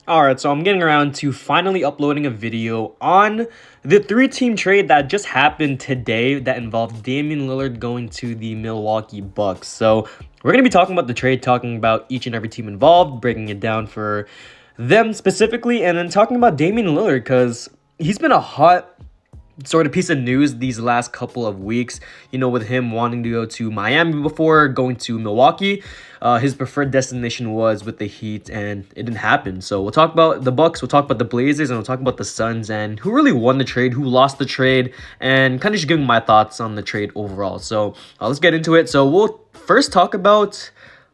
Alright, so I'm getting around to finally uploading a video on the three-team trade that just happened today that involved Damian Lillard going to the Milwaukee Bucks. So we're going to be talking about the trade, talking about each and every team involved, breaking it down for them specifically, and then talking about Damian Lillard because he's been a hot sort of piece of news these last couple of weeks, with him wanting to go to Miami before going to Milwaukee. His preferred destination was with the Heat, and it didn't happen. So we'll talk about the Bucks, we'll talk about the Blazers, and we'll talk about the Suns, and who really won the trade, who lost the trade, and kind of just giving my thoughts on the trade overall. So let's get into it. So we'll first talk about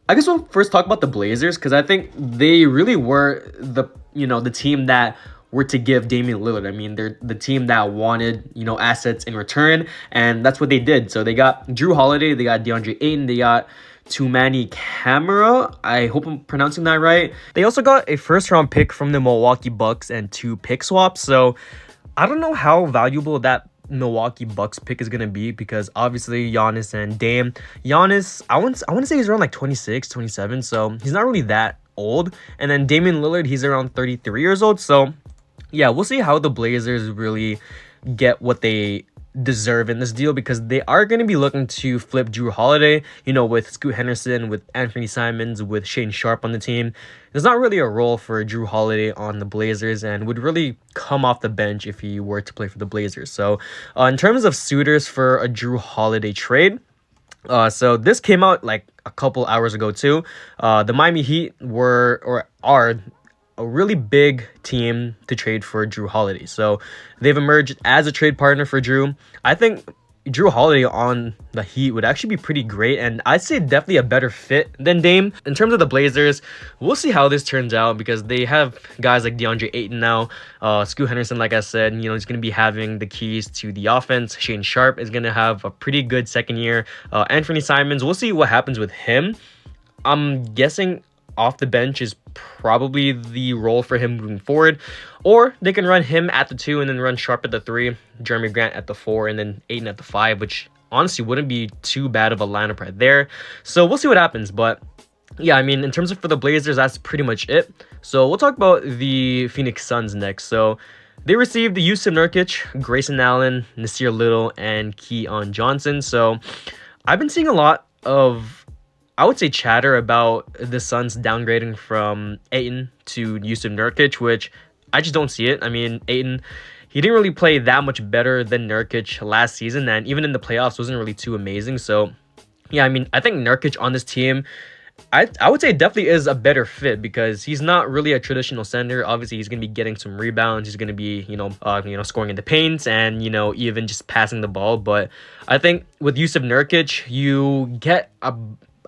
the Blazers, because I think they really were the team that were to give Damian Lillard. I mean, they're the team that wanted, assets in return, and that's what they did. So they got Drew Holiday, they got DeAndre Ayton, they got Tumani Camara. I hope I'm pronouncing that right. They also got a first-round pick from the Milwaukee Bucks and 2 pick swaps. So I don't know how valuable that Milwaukee Bucks pick is going to be, because obviously Giannis and Dame. Giannis, I want to say he's around like 26, 27, so he's not really that old. And then Damian Lillard, he's around 33 years old, so yeah, we'll see how the Blazers really get what they deserve in this deal, because they are going to be looking to flip Drew Holiday, with Scoot Henderson, with Anthony Simons, with Shane Sharp on the team. There's not really a role for Drew Holiday on the Blazers, and would really come off the bench if he were to play for the Blazers. So in terms of suitors for a Drew Holiday trade, so this came out like a couple hours ago too. The Miami Heat are a really big team to trade for Drew Holiday. So they've emerged as a trade partner for Drew. I think Drew Holiday on the Heat would actually be pretty great, and I'd say definitely a better fit than Dame. In terms of the Blazers, we'll see how this turns out, because they have guys like DeAndre Ayton now. Scoot Henderson, like I said, he's going to be having the keys to the offense. Shane Sharp is going to have a pretty good second year. Anthony Simons, we'll see what happens with him. I'm guessing off the bench is probably the role for him moving forward, or they can run him at the 2 and then run Sharp at the 3, Jeremy Grant at the 4, and then Ayton at the 5, which honestly wouldn't be too bad of a lineup right there. So we'll see what happens. But yeah, I mean, in terms of for the Blazers, that's pretty much it. So we'll talk about the Phoenix Suns next. So they received the Yusuf Nurkic, Grayson Allen, Nasir Little, and Keon Johnson. So I've been seeing a lot of, I would say, chatter about the Suns downgrading from Ayton to Yusuf Nurkic, which I just don't see it. I mean, Ayton, he didn't really play that much better than Nurkic last season, and even in the playoffs wasn't really too amazing. So yeah, I mean, I think Nurkic on this team, I would say definitely is a better fit, because he's not really a traditional center. Obviously, he's going to be getting some rebounds. He's going to be, scoring in the paint and, even just passing the ball. But I think with Yusuf Nurkic, you get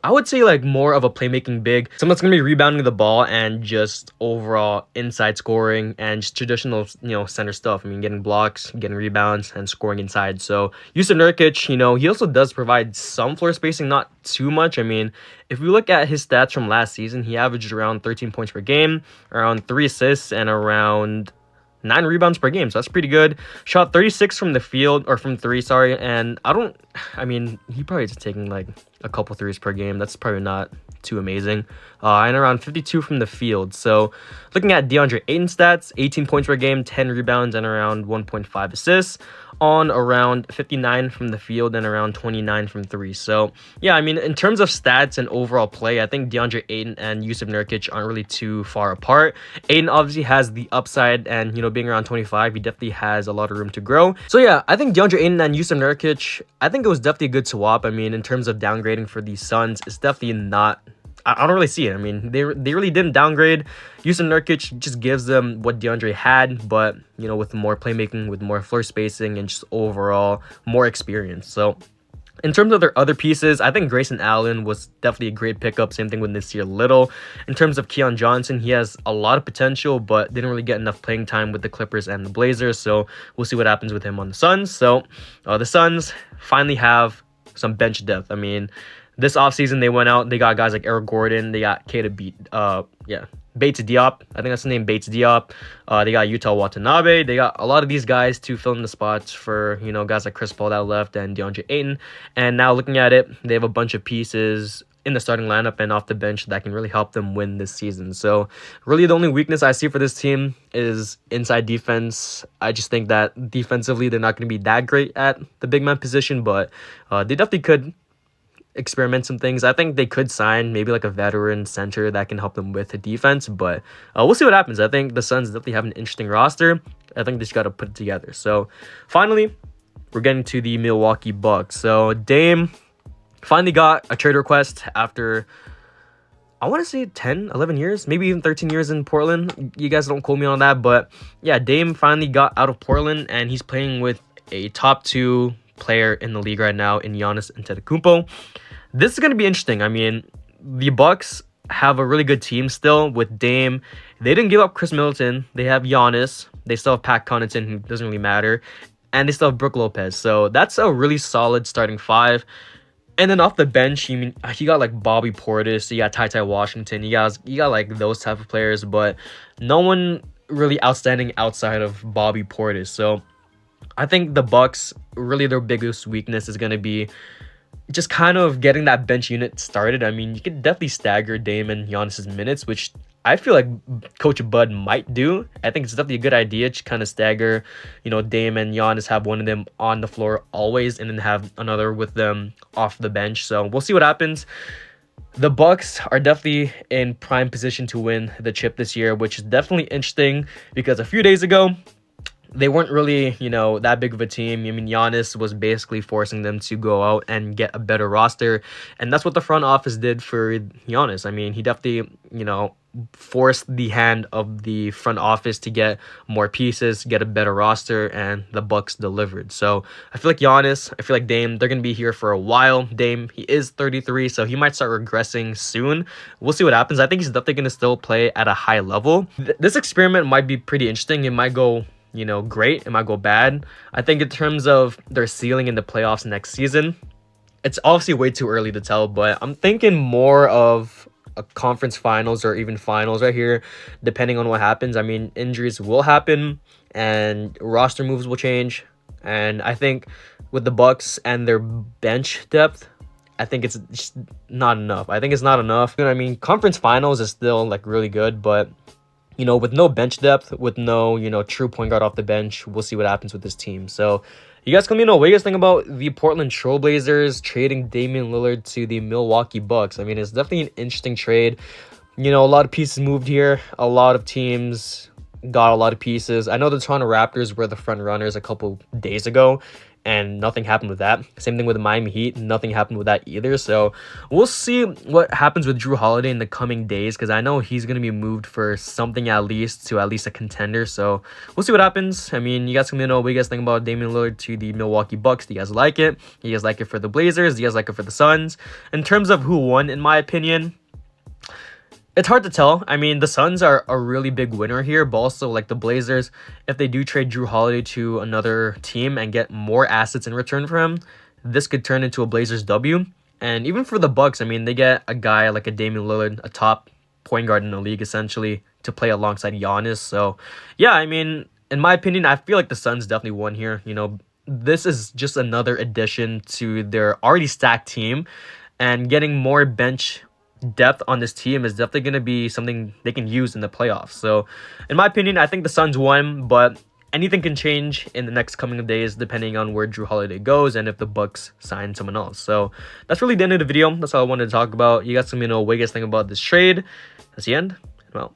I would say like more of a playmaking big. Someone that's going to be rebounding the ball and just overall inside scoring and just traditional, center stuff. I mean, getting blocks, getting rebounds, and scoring inside. So Yusuf Nurkic, he also does provide some floor spacing, not too much. I mean, if we look at his stats from last season, he averaged around 13 points per game, around 3 assists, and around 9 rebounds per game, so that's pretty good. Shot 36 from the field, or from 3, sorry, and he probably is taking like a couple threes per game. That's probably not too amazing. And around 52 from the field. So looking at DeAndre Ayton stats, 18 points per game, 10 rebounds, and around 1.5 assists on around 59 from the field and around 29 from 3. So yeah, I mean, in terms of stats and overall play, I think DeAndre Ayton and Yusuf Nurkic aren't really too far apart. Ayton obviously has the upside, and being around 25, he definitely has a lot of room to grow. So yeah, I think DeAndre Ayton and Yusuf Nurkic, I think it was definitely a good swap. I mean, in terms of downgrading for the Suns, it's definitely not, I don't really see it. I mean, they really didn't downgrade. Yusuf Nurkic just gives them what DeAndre had, but, with more playmaking, with more floor spacing, and just overall more experience. So in terms of their other pieces, I think Grayson Allen was definitely a great pickup. Same thing with Nasir Little. In terms of Keon Johnson, he has a lot of potential, but didn't really get enough playing time with the Clippers and the Blazers. So we'll see what happens with him on the Suns. So the Suns finally have some bench depth. I mean, this offseason, they went out, they got guys like Eric Gordon, they got Bates Diop. I think that's the name, Bates Diop. They got Utah Watanabe. They got a lot of these guys to fill in the spots for, guys like Chris Paul that left and DeAndre Ayton. And now looking at it, they have a bunch of pieces in the starting lineup and off the bench that can really help them win this season. So really the only weakness I see for this team is inside defense. I just think that defensively they're not going to be that great at the big man position, but they definitely could experiment some things. I think they could sign maybe like a veteran center that can help them with the defense, but we'll see what happens. I think the Suns definitely have an interesting roster. I think they just got to put it together. So finally, we're getting to the Milwaukee Bucks. So Dame finally got a trade request after, I want to say 10, 11 years, maybe even 13 years in Portland. You guys don't quote me on that, but yeah, Dame finally got out of Portland, and he's playing with a top 2 player in the league right now in Giannis Antetokounmpo. This is going to be interesting. I mean, the Bucks have a really good team still with Dame. They didn't give up Chris Middleton. They have Giannis. They still have Pat Connaughton, who doesn't really matter. And they still have Brook Lopez. So that's a really solid starting 5. And then off the bench, you got like Bobby Portis, you got Ty Washington, you got like those type of players, but no one really outstanding outside of Bobby Portis. So I think the Bucks, really their biggest weakness is going to be just kind of getting that bench unit started. I mean, you could definitely stagger Dame and Giannis's minutes, which I feel like Coach Bud might do. I think it's definitely a good idea to kind of stagger, Dame and Giannis, have one of them on the floor always, and then have another with them off the bench. So we'll see what happens. The Bucks are definitely in prime position to win the chip this year, which is definitely interesting because a few days ago, they weren't really, that big of a team. I mean, Giannis was basically forcing them to go out and get a better roster. And that's what the front office did for Giannis. I mean, he definitely, forced the hand of the front office to get more pieces, get a better roster, and the Bucks delivered. So I feel like Giannis, I feel like Dame, they're going to be here for a while. Dame, he is 33, so he might start regressing soon. We'll see what happens. I think he's definitely going to still play at a high level. This experiment might be pretty interesting. It might go great. It might go bad. I think in terms of their ceiling in the playoffs next season, it's obviously way too early to tell, but I'm thinking more of a conference finals or even finals right here, depending on what happens. I mean, injuries will happen and roster moves will change. And I think with the Bucks and their bench depth, I think it's just not enough. I think it's not enough. I mean, conference finals is still like really good, but with no bench depth, with no, true point guard off the bench, we'll see what happens with this team. So you guys let me know what you guys think about the Portland Trailblazers trading Damian Lillard to the Milwaukee Bucks. I mean, it's definitely an interesting trade. A lot of pieces moved here. A lot of teams got a lot of pieces. I know the Toronto Raptors were the front runners a couple days ago, and nothing happened with that. Same thing with the Miami Heat. Nothing happened with that either. So we'll see what happens with Drew Holiday in the coming days, because I know he's going to be moved for something at least a contender. So we'll see what happens. I mean, you guys can let me know what you guys think about Damian Lillard to the Milwaukee Bucks. Do you guys like it? Do you guys like it for the Blazers? Do you guys like it for the Suns? In terms of who won, in my opinion, it's hard to tell. I mean, the Suns are a really big winner here, but also like the Blazers, if they do trade Drew Holiday to another team and get more assets in return for him, this could turn into a Blazers W. And even for the Bucks, I mean, they get a guy like a Damian Lillard, a top point guard in the league essentially, to play alongside Giannis. So yeah, I mean, in my opinion, I feel like the Suns definitely won here. This is just another addition to their already stacked team, and getting more bench depth on this team is definitely going to be something they can use in the playoffs. So in my opinion, I think the Suns won, but anything can change in the next coming days depending on where Drew Holiday goes and if the Bucks sign someone else. So that's really the end of the video. That's all I wanted to talk about. You guys let me know what you guys think about this trade. That's the end. Well,